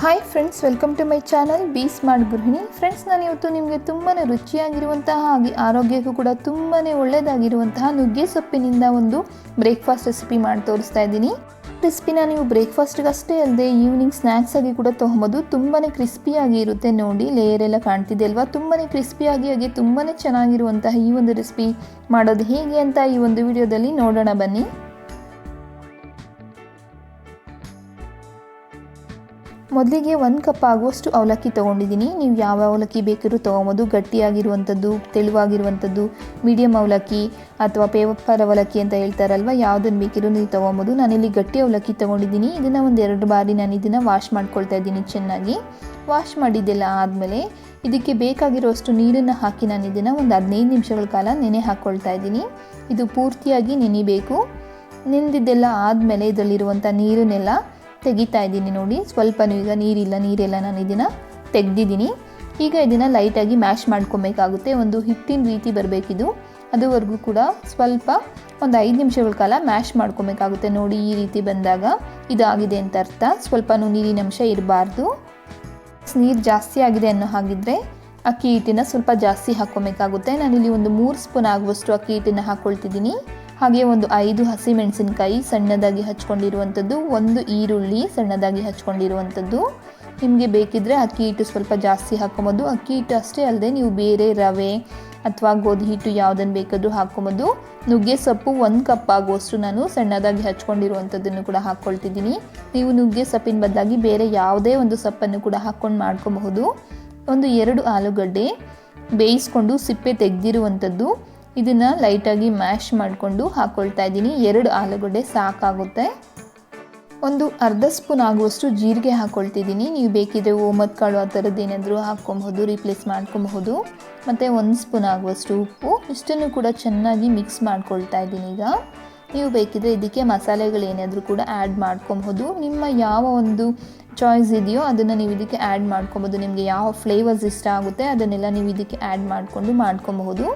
Hi friends, welcome to my channel be smart ಗೃಹಿಣಿ. Friends, ನಾನು ಇವತ್ತು ನಿಮಗೆ ತುಂಬಾ ರುಚಿಯಾಗಿರುವಂತಹ ಹಾಗೆ ಆರೋಗ್ಯಕ್ಕೂ ಕೂಡ ತುಂಬಾ ಒಳ್ಳೆಯದಾಗಿರುವಂತಹ ನುಗ್ಗೆ ಸೊಪ್ಪಿನಿಂದ ಒಂದು ಬ್ರೇಕ್ಫಾಸ್ಟ್ ರೆಸಿಪಿ ಮಾಡಿ ತೋರಿಸ್ತಾ ಇದ್ದೀನಿ. ರೆಸಿಪಿನ ನೀವು ಬ್ರೇಕ್ಫಾಸ್ಟ್ಗಷ್ಟೇ ಅಲ್ಲದೆ ಈವ್ನಿಂಗ್ ಸ್ನ್ಯಾಕ್ಸ್ ಆಗಿ ಕೂಡ ತೊಗೊಬೋದು. ತುಂಬಾ ಕ್ರಿಸ್ಪಿಯಾಗಿ ಇರುತ್ತೆ. ನೋಡಿ, ಲೇಯರ್ ಎಲ್ಲ ಕಾಣ್ತಿದೆ ಅಲ್ವಾ? ತುಂಬಾ ಕ್ರಿಸ್ಪಿಯಾಗಿ ಹಾಗೆ ತುಂಬಾ ಚೆನ್ನಾಗಿರುವಂತಹ ಈ ಒಂದು ರೆಸಿಪಿ ಮಾಡೋದು ಹೇಗೆ ಅಂತ ಈ ಒಂದು ವಿಡಿಯೋದಲ್ಲಿ ನೋಡೋಣ ಬನ್ನಿ. ಮೊದಲಿಗೆ 1 ಕಪ್ ಆಗುವಷ್ಟು ಅವಲಕ್ಕಿ ತೊಗೊಂಡಿದ್ದೀನಿ. ನೀವು ಯಾವ ಅವಲಕ್ಕಿ ಬೇಕಾದ್ರೂ ತೊಗೊಬೋದು. ಗಟ್ಟಿಯಾಗಿರುವಂಥದ್ದು, ತೆಳುವಾಗಿರುವಂಥದ್ದು, ಮೀಡಿಯಮ್ ಅವಲಕ್ಕಿ ಅಥವಾ ಪೇಪರ್ ಅವಲಕ್ಕಿ ಅಂತ ಹೇಳ್ತಾರಲ್ವ, ಯಾವುದನ್ನು ಬೇಕಿದ್ರೂ ನೀವು ತೊಗೊಬೋದು. ನಾನಿಲ್ಲಿ ಗಟ್ಟಿ ಅವಲಕ್ಕಿ ತೊಗೊಂಡಿದ್ದೀನಿ. ಇದನ್ನು ಒಂದು 2 ಬಾರಿ ನಾನು ಇದನ್ನು ವಾಶ್ ಮಾಡ್ಕೊಳ್ತಾ ಇದ್ದೀನಿ. ಚೆನ್ನಾಗಿ ವಾಶ್ ಮಾಡಿದ್ದೆಲ್ಲ ಆದಮೇಲೆ ಇದಕ್ಕೆ ಬೇಕಾಗಿರೋಷ್ಟು ನೀರನ್ನು ಹಾಕಿ ನಾನು ಇದನ್ನು ಒಂದು 15 ನಿಮಿಷಗಳ ಕಾಲ ನೆನೆ ಹಾಕ್ಕೊಳ್ತಾ ಇದ್ದೀನಿ. ಇದು ಪೂರ್ತಿಯಾಗಿ ನೆನಿಬೇಕು. ನೆನೆದಿದ್ದೆಲ್ಲ ಆದಮೇಲೆ ಇದರಲ್ಲಿರುವಂಥ ನೀರನ್ನೆಲ್ಲ ತೆಗಿತಾ ಇದ್ದೀನಿ. ನೋಡಿ, ಸ್ವಲ್ಪನೂ ಈಗ ನೀರೆಲ್ಲ ನಾನು ಇದನ್ನು ತೆಗೆದಿದ್ದೀನಿ. ಈಗ ಇದನ್ನು ಲೈಟಾಗಿ ಮ್ಯಾಶ್ ಮಾಡ್ಕೊಬೇಕಾಗುತ್ತೆ. ಒಂದು ಹಿಟ್ಟಿನ ರೀತಿ ಬರಬೇಕಿದು. ಅದುವರೆಗೂ ಕೂಡ ಸ್ವಲ್ಪ ಒಂದು 5 ನಿಮಿಷಗಳ ಕಾಲ ಮ್ಯಾಶ್ ಮಾಡ್ಕೊಬೇಕಾಗುತ್ತೆ. ನೋಡಿ, ಈ ರೀತಿ ಬಂದಾಗ ಇದಾಗಿದೆ ಅಂತ ಅರ್ಥ. ಸ್ವಲ್ಪನೂ ನೀರಿನ ಅಂಶ ಇರಬಾರ್ದು. ನೀರು ಜಾಸ್ತಿ ಆಗಿದೆ ಅನ್ನೋ ಹಾಗಿದ್ರೆ ಅಕ್ಕಿ ಹಿಟ್ಟನ್ನು ಸ್ವಲ್ಪ ಜಾಸ್ತಿ ಹಾಕ್ಕೊಬೇಕಾಗುತ್ತೆ. ನಾನಿಲ್ಲಿ ಒಂದು 3 ಸ್ಪೂನ್ ಆಗುವಷ್ಟು ಅಕ್ಕಿ ಹಿಟ್ಟನ್ನು ಹಾಕ್ಕೊಳ್ತಿದ್ದೀನಿ. ಹಾಗೆ ಒಂದು 5 ಹಸಿಮೆಣಸಿನಕಾಯಿ ಸಣ್ಣದಾಗಿ ಹಚ್ಕೊಂಡಿರುವಂಥದ್ದು, 1 ಈರುಳ್ಳಿ ಸಣ್ಣದಾಗಿ ಹಚ್ಕೊಂಡಿರುವಂಥದ್ದು. ನಿಮಗೆ ಬೇಕಿದ್ದರೆ ಅಕ್ಕಿ ಹಿಟ್ಟು ಸ್ವಲ್ಪ ಜಾಸ್ತಿ ಹಾಕ್ಕೊಬೋದು. ಅಕ್ಕಿ ಹಿಟ್ಟು ಅಷ್ಟೇ ಅಲ್ಲದೆ ನೀವು ಬೇರೆ ರವೆ ಅಥವಾ ಗೋಧಿ ಹಿಟ್ಟು ಯಾವುದನ್ನು ಬೇಕಾದರೂ ಹಾಕ್ಕೊಬೋದು. ನುಗ್ಗೆ ಸೊಪ್ಪು 1 ಕಪ್ ಆಗುವಷ್ಟು ನಾನು ಸಣ್ಣದಾಗಿ ಹಚ್ಕೊಂಡಿರುವಂಥದ್ದನ್ನು ಕೂಡ ಹಾಕ್ಕೊಳ್ತಿದ್ದೀನಿ. ನೀವು ನುಗ್ಗೆ ಸೊಪ್ಪಿನ ಬದಲಾಗಿ ಬೇರೆ ಯಾವುದೇ ಒಂದು ಸೊಪ್ಪನ್ನು ಕೂಡ ಹಾಕ್ಕೊಂಡು ಮಾಡ್ಕೊಬಹುದು. ಒಂದು 2 ಆಲೂಗಡ್ಡೆ ಬೇಯಿಸ್ಕೊಂಡು ಸಿಪ್ಪೆ ತೆಗೆದಿರುವಂಥದ್ದು, ಇದನ್ನು ಲೈಟಾಗಿ ಮ್ಯಾಶ್ ಮಾಡಿಕೊಂಡು ಹಾಕ್ಕೊಳ್ತಾ ಇದ್ದೀನಿ. 2 ಆಲೂಗಡ್ಡೆ ಸಾಕಾಗುತ್ತೆ. ಒಂದು ಅರ್ಧ ಸ್ಪೂನ್ ಆಗುವಷ್ಟು ಜೀರಿಗೆ ಹಾಕ್ಕೊಳ್ತಿದ್ದೀನಿ. ನೀವು ಬೇಕಿದ್ರೆ ಓಮದ ಕಾಳು ಆ ಥರದ್ದು ಏನಾದರೂ ಹಾಕ್ಕೊಬಹುದು, ರೀಪ್ಲೇಸ್ ಮಾಡ್ಕೊಬಹುದು. ಮತ್ತು 1 ಸ್ಪೂನ್ ಆಗುವಷ್ಟು ಉಪ್ಪು. ಇಷ್ಟನ್ನು ಕೂಡ ಚೆನ್ನಾಗಿ ಮಿಕ್ಸ್ ಮಾಡ್ಕೊಳ್ತಾ ಇದ್ದೀನಿ. ಈಗ ನೀವು ಬೇಕಿದ್ರೆ ಇದಕ್ಕೆ ಮಸಾಲೆಗಳೇನಾದರೂ ಕೂಡ ಆ್ಯಡ್ ಮಾಡ್ಕೊಬಹುದು. ನಿಮ್ಮ ಯಾವ ಒಂದು ಚಾಯ್ಸ್ ಇದೆಯೋ ಅದನ್ನು ನೀವು ಇದಕ್ಕೆ ಆ್ಯಡ್ ಮಾಡ್ಕೊಬೋದು. ನಿಮಗೆ ಯಾವ ಫ್ಲೇವರ್ಸ್ ಇಷ್ಟ ಆಗುತ್ತೆ ಅದನ್ನೆಲ್ಲ ನೀವು ಇದಕ್ಕೆ ಆ್ಯಡ್ ಮಾಡ್ಕೊಬಹುದು.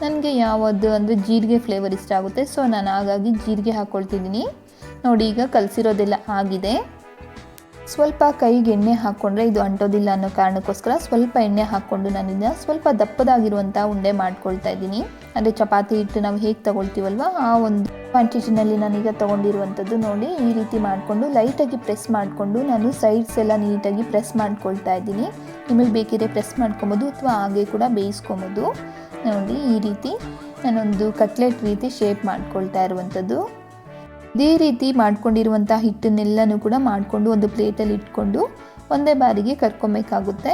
ನನಗೆ ಯಾವುದು ಅಂದರೆ ಜೀರಿಗೆ ಫ್ಲೇವರ್ ಇಷ್ಟ ಆಗುತ್ತೆ, ಸೊ ನಾನು ಹಾಗಾಗಿ ಜೀರಿಗೆ ಹಾಕ್ಕೊಳ್ತಿದ್ದೀನಿ. ನೋಡಿ, ಈಗ ಕಲಸಿರೋದೆಲ್ಲ ಆಗಿದೆ. ಸ್ವಲ್ಪ ಕೈಗೆ ಎಣ್ಣೆ ಹಾಕ್ಕೊಂಡ್ರೆ ಇದು ಅಂಟೋದಿಲ್ಲ ಅನ್ನೋ ಕಾರಣಕ್ಕೋಸ್ಕರ ಸ್ವಲ್ಪ ಎಣ್ಣೆ ಹಾಕ್ಕೊಂಡು ನಾನಿಂದ ಸ್ವಲ್ಪ ದಪ್ಪದಾಗಿರುವಂಥ ಉಂಡೆ ಮಾಡ್ಕೊಳ್ತಾ ಇದ್ದೀನಿ. ಅಂದರೆ ಚಪಾತಿ ಹಿಟ್ಟು ನಾವು ಹೇಗೆ ತೊಗೊಳ್ತೀವಲ್ವ ಆ ಒಂದು ಕ್ವಾಂಟಿಟಿನಲ್ಲಿ ನಾನೀಗ ತೊಗೊಂಡಿರುವಂಥದ್ದು. ನೋಡಿ, ಈ ರೀತಿ ಮಾಡಿಕೊಂಡು ಲೈಟಾಗಿ ಪ್ರೆಸ್ ಮಾಡಿಕೊಂಡು ನಾನು ಸೈಡ್ಸ್ ಎಲ್ಲ ನೀಟಾಗಿ ಪ್ರೆಸ್ ಮಾಡ್ಕೊಳ್ತಾ ಇದ್ದೀನಿ. ನಿಮಗೆ ಬೇಕಿದ್ರೆ ಪ್ರೆಸ್ ಮಾಡ್ಕೊಬೋದು ಅಥವಾ ಹಾಗೆ ಕೂಡ ಬೇಯಿಸ್ಕೊಬೋದು. ನೋಡಿ, ಈ ರೀತಿ ನಾನೊಂದು ಕಟ್ಲೆಟ್ ರೀತಿ ಶೇಪ್ ಮಾಡ್ಕೊಳ್ತಾ ಇರುವಂಥದ್ದು. ಇದೇ ರೀತಿ ಮಾಡ್ಕೊಂಡಿರುವಂಥ ಹಿಟ್ಟನ್ನೆಲ್ಲನೂ ಕೂಡ ಮಾಡಿಕೊಂಡು ಒಂದು ಪ್ಲೇಟಲ್ಲಿ ಇಟ್ಕೊಂಡು ಒಂದೇ ಬಾರಿಗೆ ಕರ್ಕೊಬೇಕಾಗುತ್ತೆ.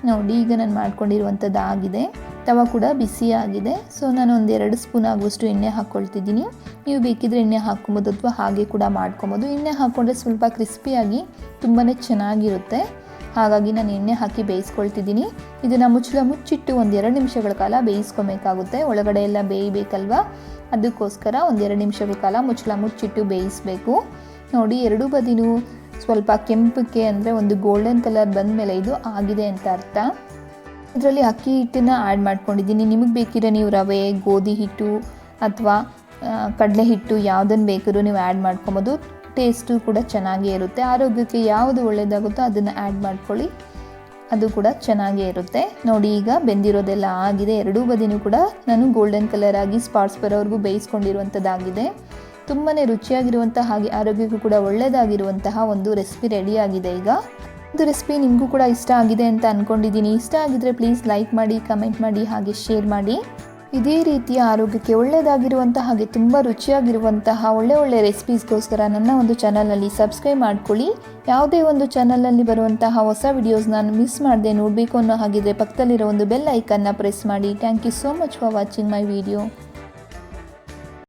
ನೋಡಿ, ಈಗ ನಾನು ಮಾಡ್ಕೊಂಡಿರುವಂಥದ್ದು ಆಗಿದೆ. ತವ ಕೂಡ ಬಿಸಿ ಆಗಿದೆ. ಸೊ ನಾನು ಒಂದು 2 ಸ್ಪೂನ್ ಆಗುವಷ್ಟು ಎಣ್ಣೆ ಹಾಕ್ಕೊಳ್ತಿದ್ದೀನಿ. ನೀವು ಬೇಕಿದ್ರೆ ಎಣ್ಣೆ ಹಾಕ್ಕೊಬೋದು ಅಥವಾ ಹಾಗೆ ಕೂಡ ಮಾಡ್ಕೊಬೋದು. ಎಣ್ಣೆ ಹಾಕ್ಕೊಂಡ್ರೆ ಸ್ವಲ್ಪ ಕ್ರಿಸ್ಪಿಯಾಗಿ ತುಂಬಾ ಚೆನ್ನಾಗಿರುತ್ತೆ. ಹಾಗಾಗಿ ನಾನು ಎಣ್ಣೆ ಹಾಕಿ ಬೇಯಿಸ್ಕೊಳ್ತಿದ್ದೀನಿ. ಇದನ್ನು ಮುಚ್ಚಿಟ್ಟು ಒಂದು 2 ನಿಮಿಷಗಳ ಕಾಲ ಬೇಯಿಸ್ಕೊಬೇಕಾಗುತ್ತೆ. ಒಳಗಡೆ ಎಲ್ಲ ಬೇಯಬೇಕಲ್ವ, ಅದಕ್ಕೋಸ್ಕರ ಒಂದು 2 ನಿಮಿಷಗಳ ಕಾಲ ಮುಚ್ಚಿಟ್ಟು ಬೇಯಿಸಬೇಕು. ನೋಡಿ, 2 ಬದಿನೂ ಸ್ವಲ್ಪ ಕೆಂಪಕ್ಕೆ ಅಂದರೆ ಒಂದು ಗೋಲ್ಡನ್ ಕಲರ್ ಬಂದ ಮೇಲೆ ಇದು ಆಗಿದೆ ಅಂತ ಅರ್ಥ. ಇದರಲ್ಲಿ ಅಕ್ಕಿ ಹಿಟ್ಟನ್ನು ಆ್ಯಡ್ ಮಾಡ್ಕೊಂಡಿದ್ದೀನಿ. ನಿಮಗೆ ಬೇಕಿದ್ರೆ ನೀವು ರವೆ, ಗೋಧಿ ಹಿಟ್ಟು ಅಥವಾ ಕಡಲೆ ಹಿಟ್ಟು ಯಾವುದನ್ನು ಬೇಕಾದ್ರೂ ನೀವು ಆ್ಯಡ್ ಮಾಡ್ಕೊಬೋದು. ಟೇಸ್ಟು ಕೂಡ ಚೆನ್ನಾಗೇ ಇರುತ್ತೆ. ಆರೋಗ್ಯಕ್ಕೆ ಯಾವುದು ಒಳ್ಳೆಯದಾಗುತ್ತೋ ಅದನ್ನು ಆ್ಯಡ್ ಮಾಡ್ಕೊಳ್ಳಿ, ಅದು ಕೂಡ ಚೆನ್ನಾಗೇ ಇರುತ್ತೆ. ನೋಡಿ, ಈಗ ಬೆಂದಿರೋದೆಲ್ಲ ಆಗಿದೆ. 2 ಬದಿನೂ ಕೂಡ ನಾನು ಗೋಲ್ಡನ್ ಕಲರ್ ಆಗಿ ಸ್ಪಾಟ್ಸ್ ಬರೋವರೆಗೂ ಬೇಯಿಸ್ಕೊಂಡಿರುವಂಥದ್ದಾಗಿದೆ. ತುಂಬಾ ರುಚಿಯಾಗಿರುವಂಥ ಹಾಗೆ ಆರೋಗ್ಯಕ್ಕೂ ಕೂಡ ಒಳ್ಳೆಯದಾಗಿರುವಂತಹ ಒಂದು ರೆಸಿಪಿ ರೆಡಿಯಾಗಿದೆ. ಈಗ ಒಂದು ರೆಸಿಪಿ ನಿಮಗೂ ಕೂಡ ಇಷ್ಟ ಆಗಿದೆ ಅಂತ ಅಂದ್ಕೊಂಡಿದ್ದೀನಿ. ಇಷ್ಟ ಆಗಿದ್ದರೆ ಪ್ಲೀಸ್ ಲೈಕ್ ಮಾಡಿ, ಕಮೆಂಟ್ ಮಾಡಿ, ಹಾಗೆ ಶೇರ್ ಮಾಡಿ. ಇದೇ ರೀತಿಯ ಆರೋಗ್ಯಕ್ಕೆ ಒಳ್ಳೆಯದಾಗಿರುವಂಥ ಹಾಗೆ ತುಂಬ ರುಚಿಯಾಗಿರುವಂತಹ ಒಳ್ಳೆ ರೆಸಿಪೀಸ್ಗೋಸ್ಕರ ನನ್ನ ಒಂದು ಚಾನಲಲ್ಲಿ ಸಬ್ಸ್ಕ್ರೈಬ್ ಮಾಡ್ಕೊಳ್ಳಿ. ಯಾವುದೇ ಒಂದು ಚಾನಲಲ್ಲಿ ಬರುವಂತಹ ಹೊಸ ವಿಡಿಯೋಸ್ ನಾನು ಮಿಸ್ ಮಾಡದೆ ನೋಡಬೇಕು ಅನ್ನೋ ಹಾಗಿದ್ರೆ ಪಕ್ಕದಲ್ಲಿರೋ ಒಂದು ಬೆಲ್ ಐಕನ್ನ ಪ್ರೆಸ್ ಮಾಡಿ. Thank you so much for watching my video.